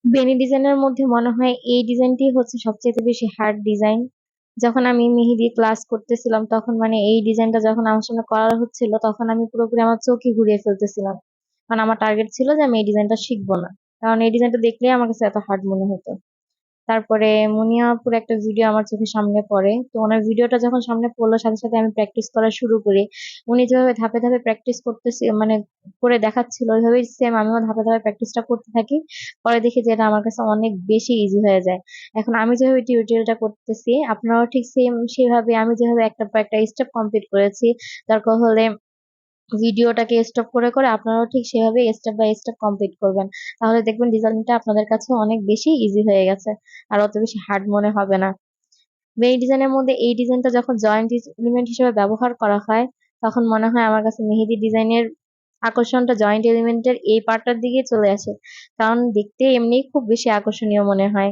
বেনি ডিজাইনের মধ্যে মনে হয় এই ডিজাইনটি হচ্ছে সবচেয়ে বেশি হার্ড ডিজাইন। যখন আমি মেহেদি ক্লাস করতেছিলাম তখন মানে এই ডিজাইনটা যখন আমার সামনে করা হচ্ছিল তখন আমি পুরোপুরি আমার চোখই ঘুরিয়ে ফেলতেছিলাম। কারণ আমার টার্গেট ছিল যে আমি এই ডিজাইনটা শিখবো না, কারণ এই ডিজাইনটা দেখলেই আমার কাছে এত হার্ড মনে হতো। তারপরে মুনিয়াপুর একটা ভিডিও আমার চোখের সামনে পড়ে, তো ওনার ভিডিওটা যখন সামনে পড়লো সাথে সাথে আমি প্র্যাকটিস করা শুরু করি। উনি যেভাবে ধাপে ধাপে প্র্যাকটিস করতেছে মানে করে দেখাচ্ছিল ওইভাবেই সেম আমিও ধাপে ধাপে প্র্যাকটিসটা করতে থাকি। পরে দেখি যে এটা আমার কাছে অনেক বেশি ইজি হয়ে যায়। এখন আমি যেভাবে টিউটোরিয়ালটা করতেছি আপনারাও ঠিক সেম সেভাবে আমি যেভাবে একটা পর একটা স্টেপ কমপ্লিট করেছি, দরকার হলে ভিডিওটাকে স্টপ করে করে আপনারাও ঠিক সেভাবে স্টেপ বাই স্টেপ কমপ্লিট করবেন। তাহলে দেখবেন ডিজাইনটা আপনাদের কাছে অনেক বেশি ইজি হয়ে গেছে, আর অত বেশি হার্ড মনে হবে না। এই ডিজাইনের মধ্যে এই ডিজাইনটা যখন জয়েন্ট এলিমেন্ট হিসেবে ব্যবহার করা হয় তখন মনে হয় আমার কাছে মেহেদি ডিজাইনের আকর্ষণটা জয়েন্ট এলিমেন্টের এই পার্টটার দিকে চলে আসে, কারণ দেখতে এমনি খুব বেশি আকর্ষণীয় মনে হয়।